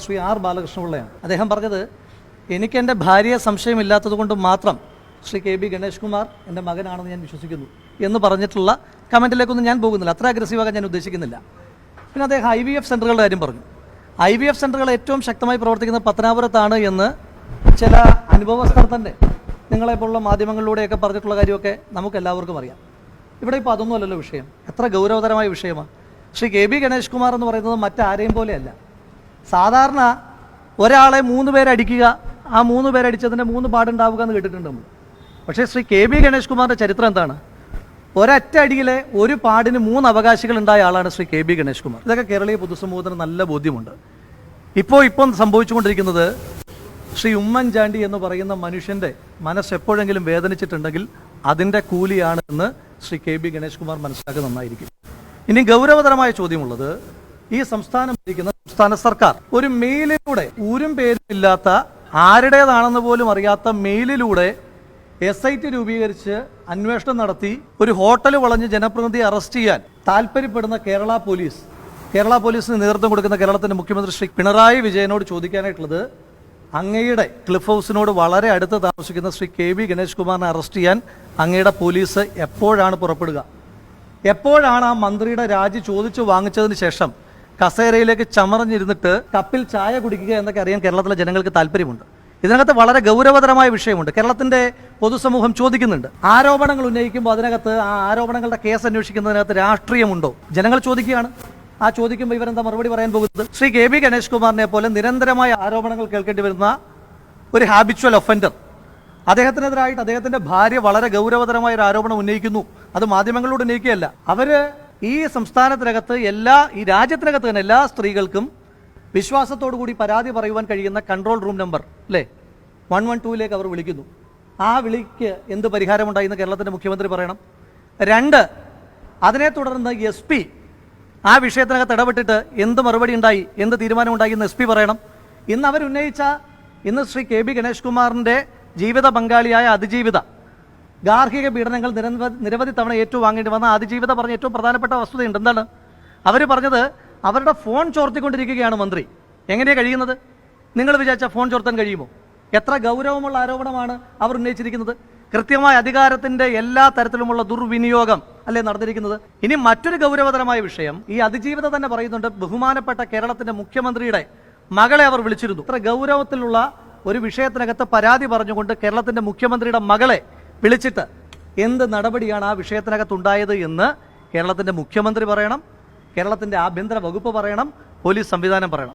Shri R ബാലകൃഷ്ണപിള്ളയാണ്. അദ്ദേഹം പറഞ്ഞത്, എനിക്ക് എൻ്റെ ഭാര്യയെ സംശയമില്ലാത്തത് കൊണ്ട് മാത്രം ശ്രീ കെ ബി ഗണേഷ് കുമാർ എൻ്റെ മകനാണെന്ന് ഞാൻ വിശ്വസിക്കുന്നു എന്ന് പറഞ്ഞിട്ടുള്ള കമൻറ്റിലേക്കൊന്നും ഞാൻ പോകുന്നില്ല. അത്ര അഗ്രസീവാകാൻ ഞാൻ ഉദ്ദേശിക്കുന്നില്ല. പിന്നെ അദ്ദേഹം IVF സെൻ്ററുകളുടെ കാര്യം പറഞ്ഞു. IVF സെൻ്ററുകൾ ഏറ്റവും ശക്തമായി പ്രവർത്തിക്കുന്നത് പത്തനാപുരത്താണ് എന്ന് ചില അനുഭവസ്ഥർ തന്നെ നിങ്ങളെപ്പോലുള്ള മാധ്യമങ്ങളിലൂടെയൊക്കെ പറഞ്ഞിട്ടുള്ള കാര്യമൊക്കെ നമുക്ക് എല്ലാവർക്കും അറിയാം. ഇവിടെ ഇപ്പോൾ അതൊന്നുമല്ലല്ലോ വിഷയം. എത്ര ഗൗരവതരമായ വിഷയമാണ്. ശ്രീ കെ ബി ഗണേഷ് കുമാർ എന്ന് പറയുന്നത് മറ്റാരെയും പോലെയല്ല. സാധാരണ ഒരാളെ 3 പേരടിക്കുക, ആ 3 പേരടിച്ചതിൻ്റെ 3 പാടുണ്ടാവുക എന്ന് കേട്ടിട്ടുണ്ട് നമ്മൾ. പക്ഷേ ശ്രീ കെ ബി ഗണേഷ് കുമാറിൻ്റെ ചരിത്രം എന്താണ്? ഒരൊറ്റ അടിയിലെ ഒരു പാടിന് 3 അവകാശികൾ ഉണ്ടായ ആളാണ് ശ്രീ കെ ബി ഗണേഷ് കുമാർ. ഇതൊക്കെ കേരളീയ പൊതുസമൂഹത്തിന് നല്ല ബോധ്യമുണ്ട്. ഇപ്പം സംഭവിച്ചുകൊണ്ടിരിക്കുന്നത്, ശ്രീ ഉമ്മൻചാണ്ടി എന്ന് പറയുന്ന മനുഷ്യൻ്റെ മനസ്സ് എപ്പോഴെങ്കിലും വേദനിച്ചിട്ടുണ്ടെങ്കിൽ അതിൻ്റെ കൂലിയാണ് എന്ന് ശ്രീ കെ ബി ഗണേഷ് കുമാർ മനസ്സിലാക്കുക നന്നായിരിക്കും. ഇനി ഗൗരവതരമായ ചോദ്യമുള്ളത്, ഈ സംസ്ഥാനം ഭരിക്കുന്ന സംസ്ഥാന സർക്കാർ ഒരു മെയിലിലൂടെ ഊരും പേരുമില്ലാത്ത, ആരുടേതാണെന്ന് പോലും അറിയാത്ത മെയിലിലൂടെ SIT രൂപീകരിച്ച് അന്വേഷണം നടത്തി ഒരു ഹോട്ടൽ വളഞ്ഞ് ജനപ്രതിനിധിയെ അറസ്റ്റ് ചെയ്യാൻ താല്പര്യപ്പെടുന്ന കേരള പോലീസിന് നേതൃത്വം കൊടുക്കുന്ന കേരളത്തിന്റെ മുഖ്യമന്ത്രി ശ്രീ പിണറായി വിജയനോട് ചോദിക്കാനായിട്ടുള്ളത്, അങ്ങയുടെ ക്ലിഫ് ഹൗസിനോട് വളരെ അടുത്ത് താമസിക്കുന്ന ശ്രീ കെ ബി ഗണേഷ് കുമാറിനെ അറസ്റ്റ് ചെയ്യാൻ അങ്ങയുടെ പോലീസ് എപ്പോഴാണ് പുറപ്പെടുക? എപ്പോഴാണ് ആ മന്ത്രിയുടെ രാജി ചോദിച്ചു വാങ്ങിച്ചതിന് ശേഷം കസേരയിലേക്ക് ചമറഞ്ഞിരുന്നിട്ട് കപ്പിൽ ചായ കുടിക്കുക എന്നൊക്കെ അറിയാൻ കേരളത്തിലെ ജനങ്ങൾക്ക് താല്പര്യമുണ്ട്. ഇതിനകത്ത് വളരെ ഗൗരവതരമായ വിഷയമുണ്ട്. കേരളത്തിന്റെ പൊതുസമൂഹം ചോദിക്കുന്നുണ്ട്, ആരോപണങ്ങൾ ഉന്നയിക്കുമ്പോൾ അതിനകത്ത് ആ ആരോപണങ്ങളുടെ കേസ് അന്വേഷിക്കുന്നതിനകത്ത് രാഷ്ട്രീയമുണ്ടോ? ജനങ്ങൾ ചോദിക്കുകയാണ്. ആ ചോദിക്കുമ്പോൾ ഇവരെന്താ മറുപടി പറയാൻ പോകുന്നത്? ശ്രീ കെ ബി ഗണേഷ് കുമാറിനെ പോലെ നിരന്തരമായ ആരോപണങ്ങൾ കേൾക്കേണ്ടി വരുന്ന ഒരു ഹാബിച്വൽ ഒഫൻഡർ, അദ്ദേഹത്തിനെതിരായിട്ട് അദ്ദേഹത്തിന്റെ ഭാര്യ വളരെ ഗൗരവതരമായ ഒരു ആരോപണം ഉന്നയിക്കുന്നു. അത് മാധ്യമങ്ങളോട് ഉന്നയിക്കുകയല്ല. അവര് ഈ സംസ്ഥാനത്തിനകത്ത് ഈ രാജ്യത്തിനകത്ത് തന്നെ എല്ലാ സ്ത്രീകൾക്കും വിശ്വാസത്തോടു കൂടി പരാതി പറയുവാൻ കഴിയുന്ന കൺട്രോൾ റൂം നമ്പർ 112 അവർ വിളിക്കുന്നു. ആ വിളിക്ക് എന്ത് പരിഹാരമുണ്ടായി കേരളത്തിന്റെ മുഖ്യമന്ത്രി പറയണം. 2, അതിനെ തുടർന്ന് SP ആ വിഷയത്തിനകത്ത് ഇടപെട്ടിട്ട് എന്ത് മറുപടി ഉണ്ടായി, എന്ത് തീരുമാനമുണ്ടായി എന്ന് SP പറയണം. ഇന്ന് ശ്രീ കെ ബി ഗണേഷ് കുമാറിന്റെ ജീവിത പങ്കാളിയായ അതിജീവിത ഗാർഹിക പീഡനങ്ങൾ നിരവധി തവണ ഏറ്റുവാങ്ങേണ്ടി വന്ന അതിജീവിത പറഞ്ഞ ഏറ്റവും പ്രധാനപ്പെട്ട വസ്തുതയുണ്ട്. എന്താണ് അവർ പറഞ്ഞത്? അവരുടെ ഫോൺ ചോർത്തിക്കൊണ്ടിരിക്കുകയാണ് മന്ത്രി. എങ്ങനെയാണ് കഴിയുന്നത്? നിങ്ങൾ വിചാരിച്ച ഫോൺ ചോർത്താൻ കഴിയുമോ? എത്ര ഗൗരവമുള്ള ആരോപണമാണ് അവർ ഉന്നയിച്ചിരിക്കുന്നത്. കൃത്യമായ അധികാരത്തിന്റെ എല്ലാ തരത്തിലുമുള്ള ദുർവിനിയോഗം അല്ലേ നടന്നിരിക്കുന്നത്. ഇനി മറ്റൊരു ഗൗരവതരമായ വിഷയം, ഈ അതിജീവിത തന്നെ പറയുന്നുണ്ട്, ബഹുമാനപ്പെട്ട കേരളത്തിന്റെ മുഖ്യമന്ത്രിയുടെ മകളെ അവർ വിളിച്ചിരുന്നു. ഇത്ര ഗൗരവത്തിലുള്ള ഒരു വിഷയത്തിനകത്ത് പരാതി പറഞ്ഞുകൊണ്ട് കേരളത്തിന്റെ മുഖ്യമന്ത്രിയുടെ മകളെ വിളിച്ചിട്ട് എന്ത് നടപടിയാണ് ആ വിഷയത്തിനകത്തുണ്ടായത് എന്ന് കേരളത്തിന്റെ മുഖ്യമന്ത്രി പറയണം, കേരളത്തിന്റെ ആഭ്യന്തര വകുപ്പ് പറയണം, പോലീസ് സംവിധാനം പറയണം.